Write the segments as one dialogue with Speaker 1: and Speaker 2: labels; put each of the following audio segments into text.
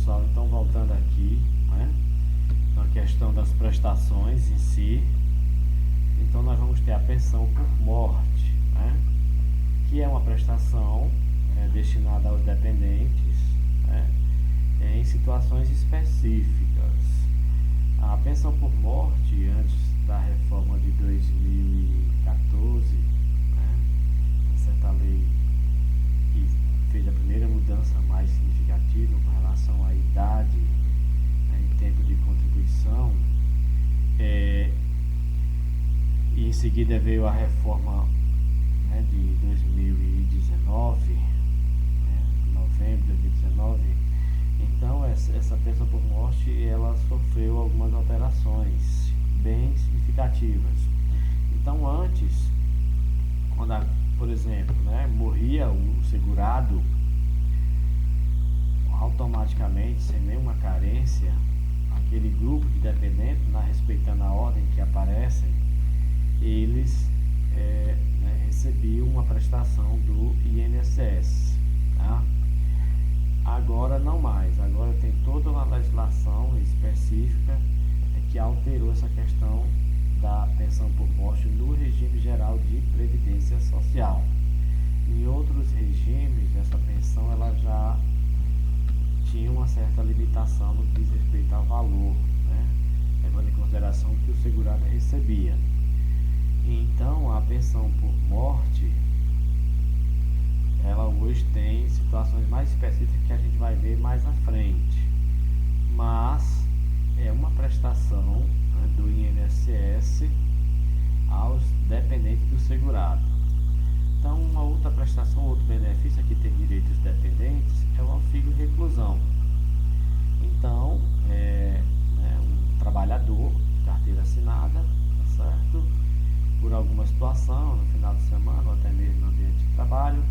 Speaker 1: pessoal, então voltando aqui, né, na questão das prestações em si, então nós vamos ter a pensão por morte, né, que é uma prestação destinada aos dependentes, né, em situações específicas. A pensão por morte, antes da reforma de 2014, né, certa lei que fez a primeira mudança mais significativa com relação à idade, né, em tempo de contribuição, e em seguida veio a reforma, né, de 2019, né, novembro de 2019. Então essa pensão por morte ela sofreu algumas alterações bem significativas. Então antes, quando por exemplo, né, morria o segurado, automaticamente, sem nenhuma carência, aquele grupo de dependentes, respeitando a ordem que aparecem, eles recebiam uma prestação do INSS. Tá? Agora não mais, agora tem toda uma legislação específica que alterou essa questão da pensão por morte no regime geral de previdência social. Em outros regimes, essa pensão ela já tinha uma certa limitação no que diz respeito ao valor, né, levando em consideração o que o segurado recebia. Então, a pensão por morte, ela hoje tem situações mais específicas que a gente vai ver mais à frente, mas é uma prestação, né, do INSS aos dependentes do segurado. Então, uma outra prestação, outro benefício que tem direito os dependentes é o auxílio reclusão. Então, um trabalhador, carteira assinada, tá certo? Por alguma situação, no final de semana ou até mesmo no ambiente de trabalho,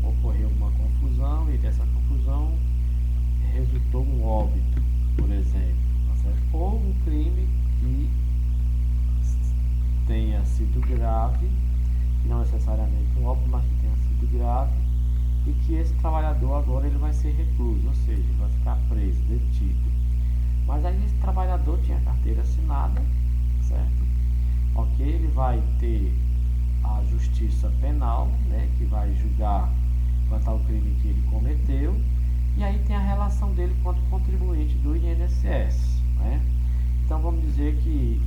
Speaker 1: ocorreu uma confusão e dessa confusão resultou um óbito, por exemplo, tá certo? Ou um crime que tenha sido grave, não necessariamente um óbito, mas que tenha sido grave, e que esse trabalhador agora ele vai ser recluso, ou seja, vai ficar preso, detido. Mas aí esse trabalhador tinha carteira assinada, certo? Ok, ele vai ter a justiça penal, né, que vai julgar quanto ao crime que ele cometeu, e aí tem a relação dele quanto contribuinte do INSS, né? Então vamos dizer que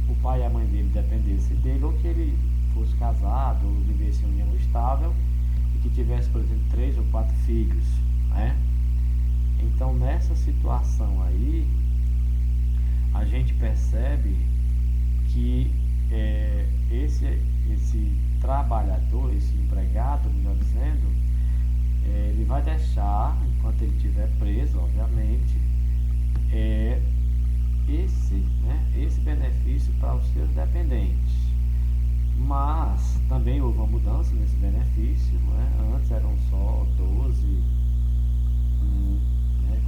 Speaker 1: o pai e a mãe dele dependessem dele, ou que ele fosse casado, ou vivesse em união estável, e que tivesse, por exemplo, 3 ou 4 filhos, né? Então nessa situação aí, a gente percebe que esse trabalhador, esse empregado, melhor dizendo, ele vai deixar, enquanto ele estiver preso, obviamente, esse benefício para os seus dependentes. Mas também houve uma mudança nesse benefício, né? Antes eram só 12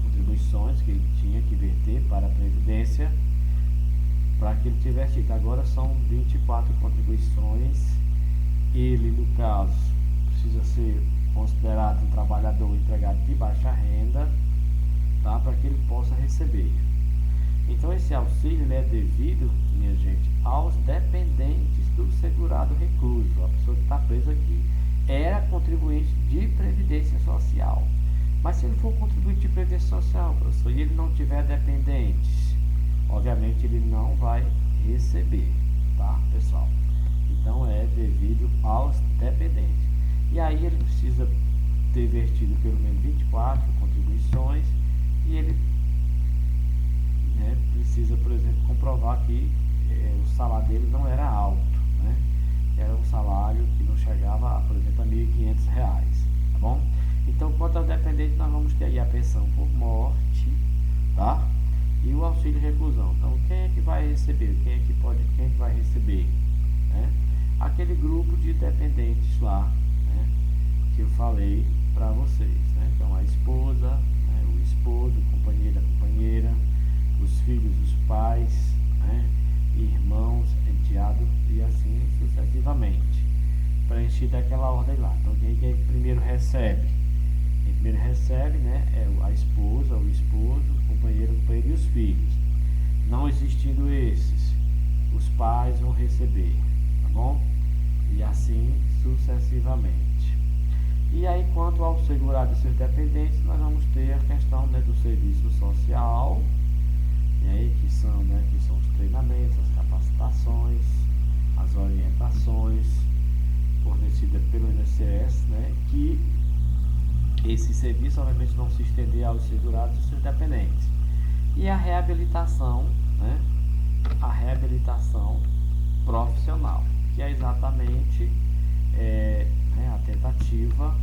Speaker 1: contribuições que ele tinha que verter para a Previdência, para que ele tivesse tido. Agora são 24 contribuições. Ele, no caso, precisa ser considerado um trabalhador ou empregado de baixa renda, tá? Para que ele possa receber. Então esse auxílio é devido, minha gente, aos dependentes do segurado recluso, a pessoa que está presa aqui. Era contribuinte de Previdência Social. Mas se ele for contribuinte de Previdência Social, professor, e ele não tiver dependentes, obviamente ele não vai receber, tá, pessoal? Então é devido aos dependentes. E aí ele precisa ter vertido pelo menos 24 contribuições e ele precisa, por exemplo, comprovar que o salário dele não era alto, né? Era um salário que não chegava, por exemplo, a R$ 1.500, tá bom? Então, quanto ao dependente, nós vamos ter aí a pensão por morte, tá? E o auxílio reclusão. Então, quem é que vai receber? Quem é que vai receber? Né? Aquele grupo de dependentes lá, né, que eu falei para vocês, né? Então, a esposa, né, o esposo, o companheiro, a companheira, os filhos, os pais, né, irmãos, enteado e assim sucessivamente. Preenchida aquela ordem lá. Então, quem primeiro recebe? Em primeiro recebe, né, é a esposa, o esposo, o companheiro e os filhos. Não existindo esses, os pais vão receber, tá bom? E assim sucessivamente. E aí, quanto ao segurado e seus dependentes, nós vamos ter a questão, né, do serviço social, e aí, que são os treinamentos, as capacitações, as orientações fornecidas pelo INSS, né, que esses serviços obviamente vão se estender aos segurados e seus dependentes. E a reabilitação, né, a reabilitação profissional, que é exatamente a tentativa,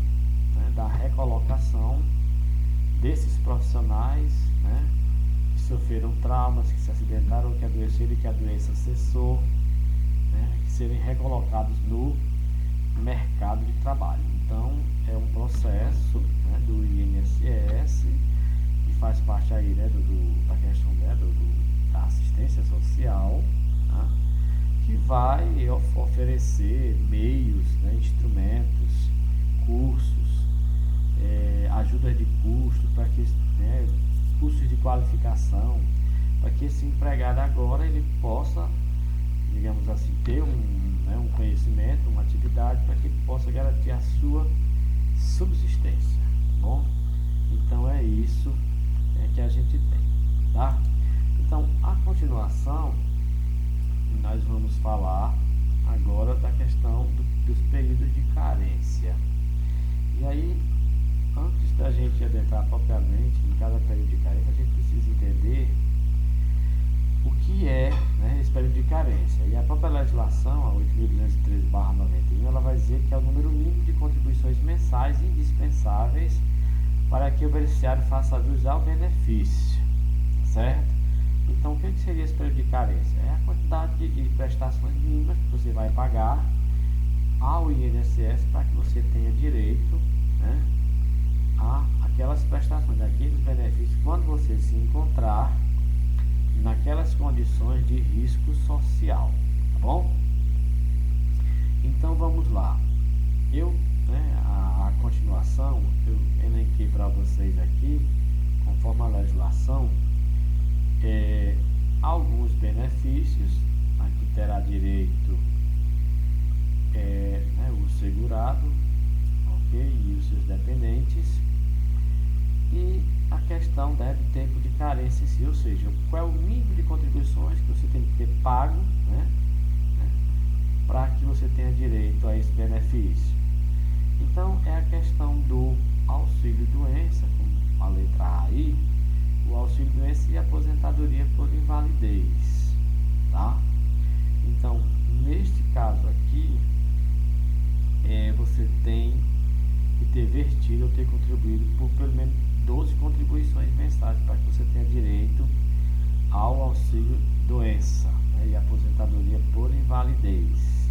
Speaker 1: né, da recolocação desses profissionais, né, que sofreram traumas, que se acidentaram, que adoeceram e que a doença cessou, né, que serem recolocados no mercado de trabalho. Então é um processo, né, do INSS, que faz parte aí, né, da questão, né, da assistência social, tá? Que vai oferecer meios, né, instrumentos, cursos, ajudas de custo para que, né, cursos de qualificação, para que esse empregado agora ele possa, digamos assim, ter um conhecimento, uma atividade para que ele possa garantir a sua subsistência, tá bom? Então é isso que a gente tem, tá? Então, a continuação, nós vamos falar agora da questão dos períodos de carência. E aí, antes da gente adentrar propriamente em cada período de carência, a gente precisa entender o que é, né, esse período de carência. E a própria legislação, a 8.213/91, ela vai dizer que é o número mínimo de contribuições mensais indispensáveis para que o beneficiário faça jus ao benefício, certo? Então, o que seria esse período de carência? É a quantidade de prestações mínimas que você vai pagar ao INSS para que você tenha direito, né, a aquelas prestações, aqueles benefícios, quando você se encontrar naquelas condições de risco social, tá bom? Então vamos lá. A continuação, eu elenquei para vocês aqui, conforme a legislação, alguns benefícios a que terá direito o segurado, ok, e os seus dependentes, e a questão, né, do tempo de carência em si, ou seja, qual é o mínimo de contribuições que você tem que ter pago, né, para que você tenha direito a esse benefício. Então, é a questão do auxílio-doença, com a letra A aí, o auxílio-doença e a aposentadoria por invalidez, tá? Então, neste caso aqui, você tem que ter vertido ou ter contribuído por pelo menos 12 contribuições mensais para que você tenha direito ao auxílio-doença, né, e aposentadoria por invalidez.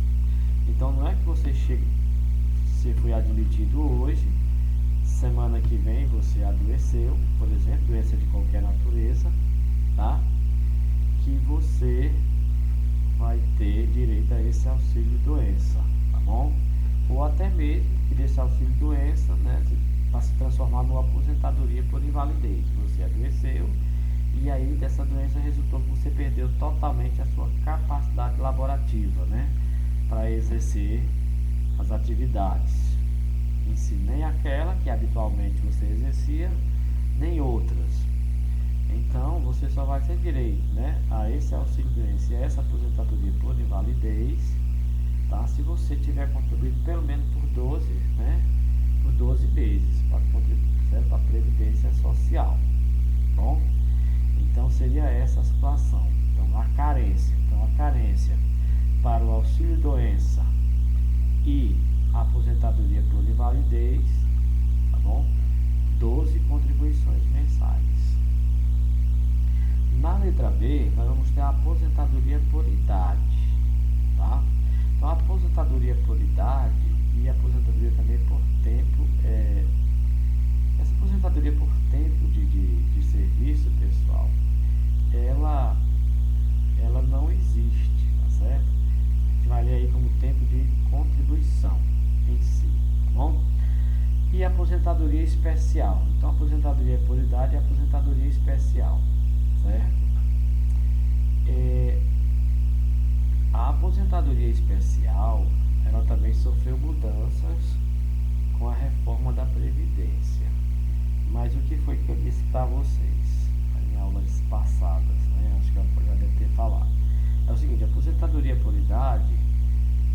Speaker 1: Então, não é que você foi admitido hoje, semana que vem você adoeceu, por exemplo, doença de qualquer natureza, tá? Que você vai ter direito a esse auxílio-doença, tá bom? Ou até mesmo que desse auxílio-doença, né, para se transformar numa aposentadoria por invalidez. Você adoeceu e aí dessa doença resultou que você perdeu totalmente a sua capacidade laborativa, né, para exercer as atividades em si, nem aquela que habitualmente você exercia, nem outras. Então, você só vai ter direito, né, a esse auxílio-doença e a essa aposentadoria por invalidez, tá, se você tiver contribuído pelo menos por 12 meses para a Previdência Social. Bom, então seria essa a situação. Então, a carência para o auxílio-doença e a aposentadoria por invalidez, tá bom? 12 contribuições mensais. Na letra B, nós vamos ter a aposentadoria por idade, tá? Então, a aposentadoria por idade e a aposentadoria também por tempo, essa aposentadoria por tempo de serviço, pessoal, ela não existe, tá certo? A gente vai ler aí como tempo de contribuição em si, tá bom? E e aposentadoria especial. Então, aposentadoria por idade e aposentadoria especial, certo? A aposentadoria especial, ela também sofreu mudanças com a reforma da Previdência. Mas o que foi que eu disse para vocês em aulas passadas, né? Acho que eu já deve ter falado. É o seguinte, a aposentadoria por idade,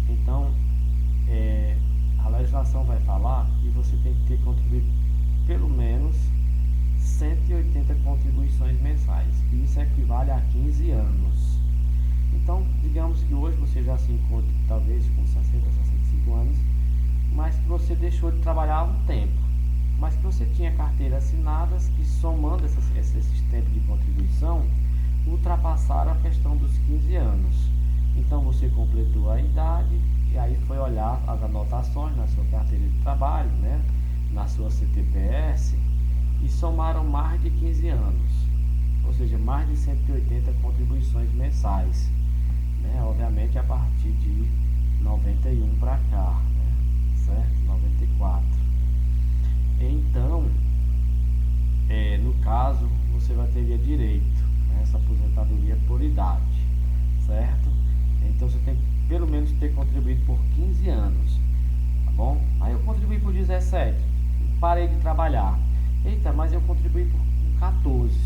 Speaker 1: então, a legislação vai falar que você tem que ter contribuído pelo menos 180 contribuições mensais. Isso equivale a 15 anos. Então, digamos que hoje você já se encontra talvez com 60, 65 anos, mas que você deixou de trabalhar há um tempo, mas que você tinha carteiras assinadas que, somando esses tempos de contribuição, ultrapassaram a questão dos 15 anos. Então você completou a idade e aí foi olhar as anotações na sua carteira de trabalho, né, na sua CTPS, e somaram mais de 15 anos, ou seja, mais de 180 contribuições mensais, né, obviamente a partir de 91 para cá, né, certo? 94. Então, no caso, você vai ter direito a essa aposentadoria por idade, certo? Então você tem que pelo menos ter contribuído por 15 anos, tá bom? Aí eu contribuí por 17, parei de trabalhar. Eita, mas eu contribuí por 14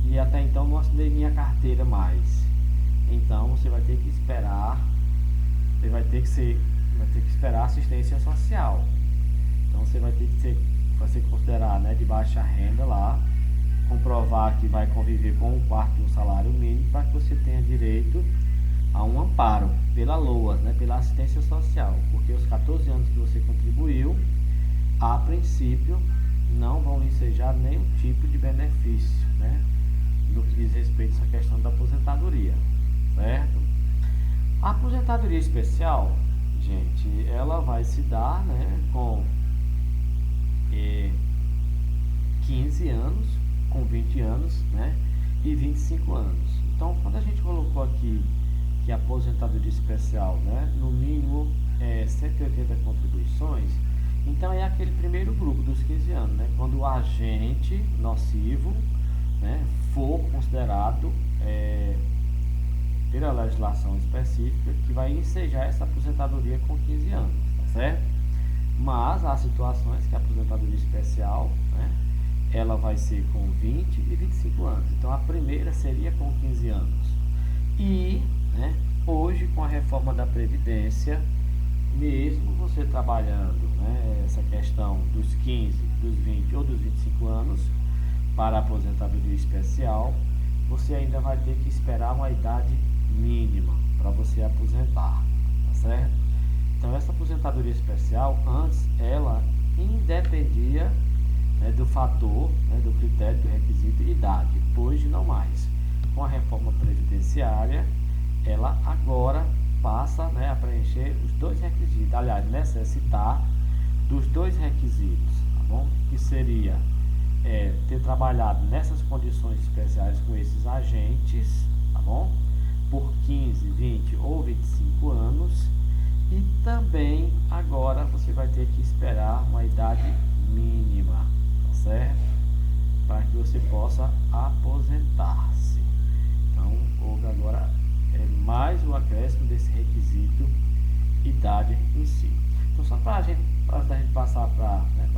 Speaker 1: e até então não assinei minha carteira mais. Então você vai ter que esperar, vai ter que esperar assistência social. Então você vai ter que ser considerado, né, de baixa renda lá, comprovar que vai conviver com um quarto de um salário mínimo para que você tenha direito a um amparo pela LOAS, né, pela assistência social, porque os 14 anos que você contribuiu, a princípio, não vão ensejar nenhum tipo de benefício, né, no que diz respeito a essa questão da aposentadoria, certo? A aposentadoria especial, gente, ela vai se dar, né, com 15 anos, com 20 anos, né, e 25 anos. Então, quando a gente colocou aqui que a aposentadoria especial, né, no mínimo 180 contribuições, então é aquele primeiro grupo dos 15 anos, né, quando o agente nocivo, né, for considerado pela legislação específica, que vai ensejar essa aposentadoria com 15 anos, tá certo? Mas há situações que a aposentadoria especial, né, ela vai ser com 20 e 25 anos. Então a primeira seria com 15 anos. E, né, hoje, com a reforma da Previdência, mesmo você trabalhando, né, essa questão dos 15, dos 20 ou dos 25 anos para a aposentadoria especial, você ainda vai ter que esperar uma idade mínima para você aposentar, tá certo? Então essa aposentadoria especial, antes ela independia, né, do fator, né, do critério, do requisito e idade. Hoje não mais. Com a reforma previdenciária, ela agora passa, né, a preencher os dois requisitos, aliás, necessitar dos dois requisitos, tá bom? Que seria ter trabalhado nessas condições especiais com esses agentes, tá bom? Por 15, 20 ou 25 anos. E também agora você vai ter que esperar uma idade mínima, tá certo? Para que você possa aposentar-se. Então houve agora mais o acréscimo desse requisito idade em si. Então só para a gente passar para, né,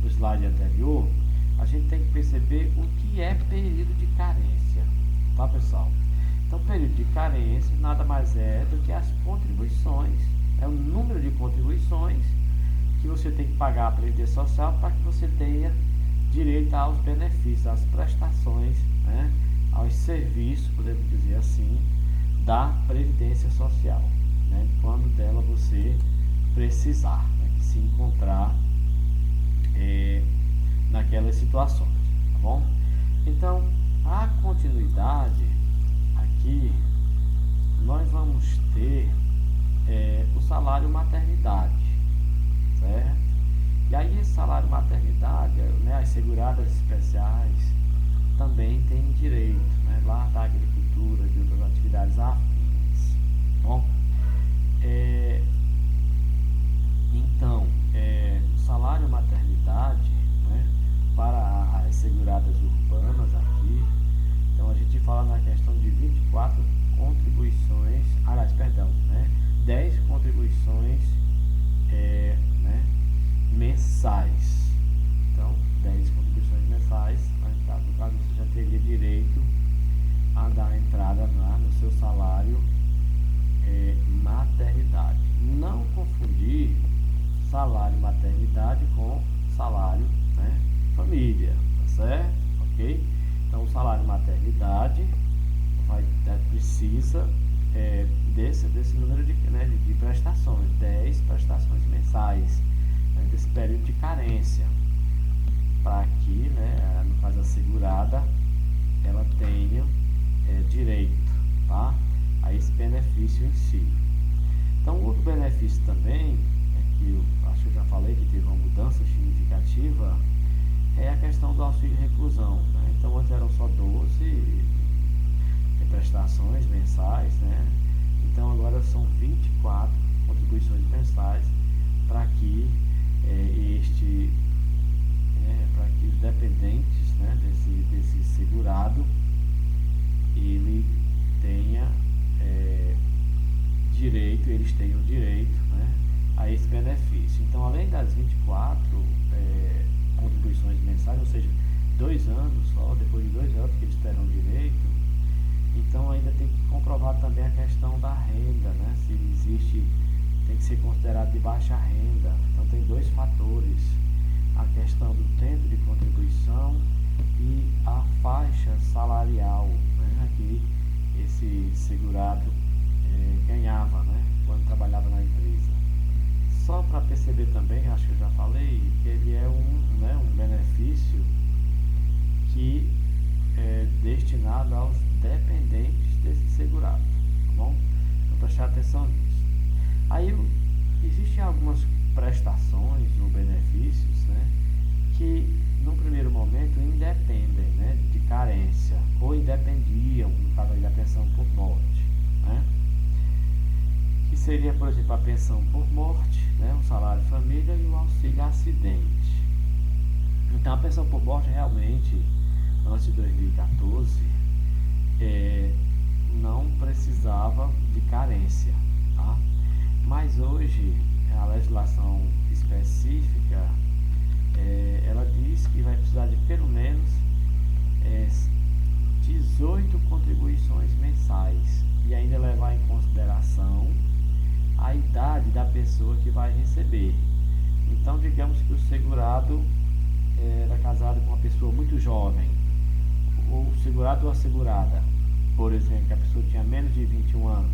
Speaker 1: o slide anterior, a gente tem que perceber o que é período de carência, tá pessoal? Então, período de carência nada mais é do que as contribuições, é o número de contribuições que você tem que pagar à Previdência Social para que você tenha direito aos benefícios, às prestações, né, aos serviços, podemos dizer assim, da Previdência Social, né, quando dela você precisar, né, que se encontrar naquelas situações, tá bom? Então, a continuidade aqui, nós vamos ter o salário maternidade, certo? E aí esse salário maternidade, né, as seguradas especiais também têm direito, né, lá da agricultura, de outras atividades afins, tá bom? Então, o salário maternidade com salário, né, família, tá certo? Ok? Então o salário maternidade precisa desse número de prestações, 10 prestações mensais, né, desse período de carência, para que, né, no caso a segurada, ela tenha direito, tá, a esse benefício em si. Então, outro benefício também, que eu acho que eu já falei que teve uma mudança significativa, é a questão do auxílio reclusão, né? Então, antes eram só 12 prestações mensais, né? Então, agora são 24 contribuições mensais para que para que os dependentes, né, desse segurado, ele tenha eles tenham direito, né, a esse benefício. Então, além das 24 contribuições mensais, ou seja, 2 anos só, depois de 2 anos que eles terão direito, então ainda tem que comprovar também a questão da renda, né, se existe, tem que ser considerado de baixa renda. Então tem 2 fatores, a questão do tempo de contribuição e a faixa salarial, né, que esse segurado ganhava, né, quando trabalhava na empresa. Só para perceber também, acho que eu já falei, que ele é um benefício que é destinado aos dependentes desse segurado, tá bom? Então prestar atenção nisso. Aí existem algumas prestações ou benefícios, né, que no primeiro momento independem, né, de carência, ou independiam, no caso aí da pensão por morte, né? Que seria, por exemplo, a pensão por morte, né, o salário família e o auxílio acidente. Então a pensão por morte realmente, antes de 2014, não precisava de carência, tá? Mas hoje a legislação específica ela diz que vai precisar de pelo menos 18 contribuições mensais e ainda levar em consideração a idade da pessoa que vai receber. Então, digamos que o segurado era casado com uma pessoa muito jovem, ou segurado ou a segurada, por exemplo, que a pessoa tinha menos de 21 anos.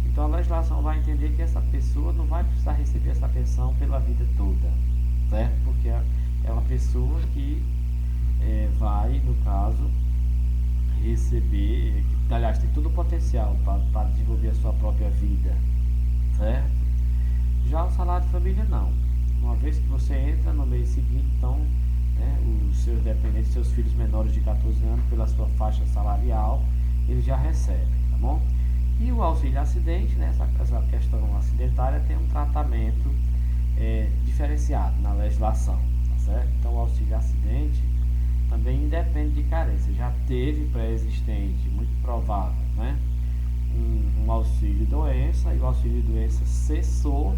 Speaker 1: Então a legislação vai entender que essa pessoa não vai precisar receber essa pensão pela vida toda, certo? Porque é uma pessoa que vai, no caso, receber, que aliás tem todo o potencial para desenvolver a sua própria vida, certo? Já o salário de família não. Uma vez que você entra no mês seguinte, então, né, os seus dependentes, seus filhos menores de 14 anos, pela sua faixa salarial, eles já recebem, tá bom? E o auxílio acidente, né, essa questão acidentária tem um tratamento diferenciado na legislação, tá certo? Então o auxílio acidente também independe de carência, já teve pré-existente, muito provável, né, um auxílio doença, e o auxílio doença cessou,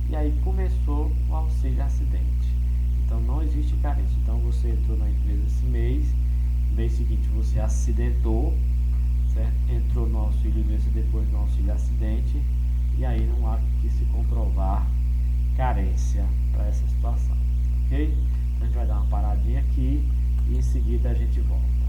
Speaker 1: e aí começou o auxílio acidente. Então não existe carência. Então você entrou na empresa esse mês, no mês seguinte você acidentou, certo? Entrou no auxílio doença, depois no auxílio acidente, e aí não há que se comprovar carência para essa situação, ok? Então a gente vai dar uma paradinha aqui e em seguida a gente volta.